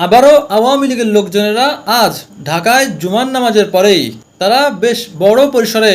আবারও আওয়ামী লীগের লোকজনেরা আজ ঢাকায় জুমার নামাজের পরেই তারা বেশ বড় পরিসরে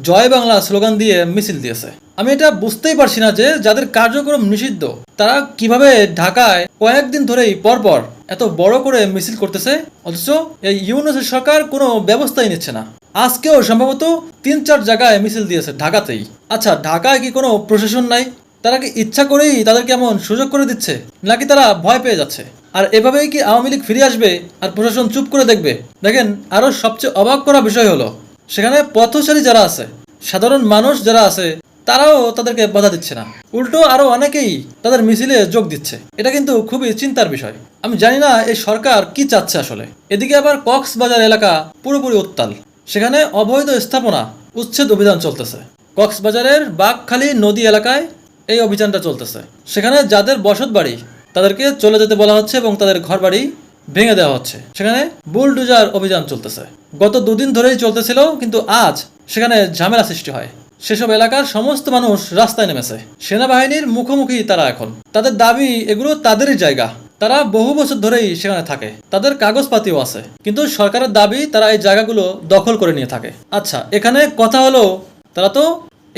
জয় বাংলা স্লোগান দিয়ে মিছিল দিয়েছে। আমি এটা বুঝতেই পারছি না যে যাদের কার্যক্রম নিষিদ্ধ তারা কিভাবে ঢাকায় কয়েকদিন ধরেই পরপর এত বড় করে মিছিল করতেছে, অথচ এই ইউনূসের সরকার কোনো ব্যবস্থাই নিচ্ছে না। আজকেও সম্ভবত ৩-৪ জায়গায় মিছিল দিয়েছে ঢাকাতেই। আচ্ছা, ঢাকায় কি কোনো প্রশাসন নাই? তারা কি ইচ্ছা করেই তাদেরকে এমন সুযোগ করে দিচ্ছে, নাকি তারা ভয় পেয়ে যাচ্ছে? আর এভাবেই কি আওয়ামী লীগ ফিরে আসবে আর প্রশাসন চুপ করে দেখবে? দেখেন, আরো সবচেয়ে অবাক করা বিষয় হলো সেখানে পথচারী যারা আছে, সাধারণ মানুষ যারা আছে, তারাও তাদেরকে বাধা দিচ্ছে না, উল্টো আরো অনেকেই তাদের মিছিলে যোগ দিচ্ছে। এটা কিন্তু খুবই চিন্তার বিষয়। আমি জানি না এই সরকার কি চাচ্ছে আসলে। এদিকে আবার কক্সবাজার এলাকা পুরোপুরি উত্তাল, সেখানে অবৈধ স্থাপনা উচ্ছেদ অভিযান চলতেছে। কক্সবাজারের বাঘখালী নদী এলাকায় এই অভিযানটা চলতেছে। সেখানে যাদের বসত বাড়ি তাদেরকে চলে যেতে বলা হচ্ছে এবং তাদের ঘর বাড়ি ভেঙে দেওয়া হচ্ছে। সেখানে বুলডোজার অভিযান চলতেছে। গত 2 দিন ধরেই চলতেছিল, কিন্তু আজ সেখানে ঝামেলা সৃষ্টি হয়। সেসব এলাকার সমস্ত মানুষ রাস্তায় নেমেছে। সেনাবাহিনীর মুখোমুখি তারা এখন। তাদের দাবি এগুলো তাদেরই জায়গা, তারা বহু বছর ধরেই সেখানে থাকে, তাদের কাগজপাতিও আছে, কিন্তু সরকারের দাবি তারা এই জায়গাগুলো দখল করে নিয়ে থাকে। আচ্ছা, এখানে কথা হলো তারা তো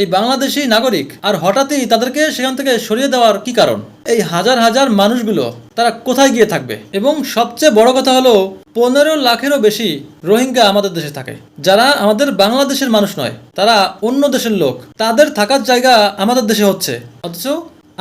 এই বাংলাদেশি নাগরিক, আর হঠাৎই তাদেরকে সেখান থেকে সরিয়ে দেওয়ার কি কারণ? এই হাজার হাজার মানুষগুলো তারা কোথায় গিয়ে থাকবে? এবং সবচেয়ে বড় কথা হলো 15 লাখেরও বেশি রোহিঙ্গা আমাদের দেশে থাকে, যারা আমাদের বাংলাদেশের মানুষ নয়, তারা অন্য দেশের লোক। তাদের থাকার জায়গা আমাদের দেশে হচ্ছে, অথচ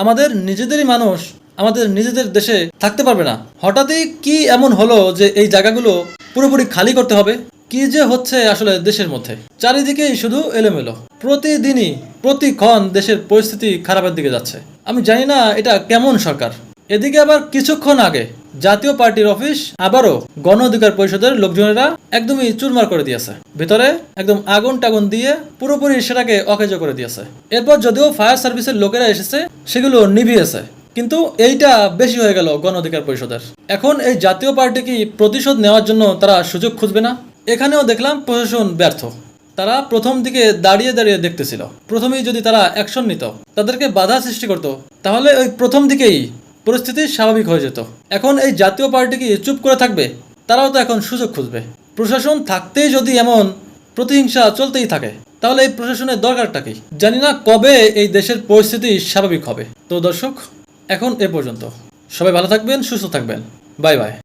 আমাদের নিজেদেরই মানুষ আমাদের নিজেদের দেশে থাকতে পারবে না। হঠাৎই কি এমন হলো যে এই জায়গাগুলো পুরোপুরি খালি করতে হবে? কি যে হচ্ছে আসলে দেশের মধ্যে, চারিদিকেই শুধু এলোমেলো। প্রতিদিনই প্রতিক্ষণ দেশের পরিস্থিতি খারাপের দিকে যাচ্ছে। আমি জানি না এটা কেমন সরকার। এদিকে আবার কিছুক্ষণ আগে জাতীয় পার্টির অফিস আবারও গণ অধিকার পরিষদের লোকজনেরা একদমই চুরমার করে দিয়েছে। ভিতরে একদম আগুন টাগুন দিয়ে পুরোপুরি সেটাকে অকেজ করে দিয়েছে। এরপর যদিও ফায়ার সার্ভিসের লোকেরা এসেছে, সেগুলো নিভিয়েছে, কিন্তু এইটা বেশি হয়ে গেল গণ অধিকার পরিষদের। এখন এই জাতীয় পার্টি কি প্রতিশোধ নেওয়ার জন্য তারা সুযোগ খুঁজবে না? এখানেও দেখলাম প্রশাসন ব্যর্থ। তারা প্রথম দিকে দাঁড়িয়ে দাঁড়িয়ে দেখতেছিল। প্রথমেই যদি তারা অ্যাকশন নিত, তাদেরকে বাধা সৃষ্টি করত, তাহলে ওই প্রথম দিকেই পরিস্থিতি স্বাভাবিক হয়ে যেত। এখন এই জাতীয় পার্টি কি চুপ করে থাকবে? তারাও তো এখন সুযোগ খুঁজবে। প্রশাসন থাকতেই যদি এমন প্রতিহিংসা চলতেই থাকে, তাহলে এই প্রশাসনের দরকারটা কি? জানি না কবে এই দেশের পরিস্থিতি স্বাভাবিক হবে। তো দর্শক, এখন এ পর্যন্ত। সবাই ভালো থাকবেন, সুস্থ থাকবেন। Bye bye.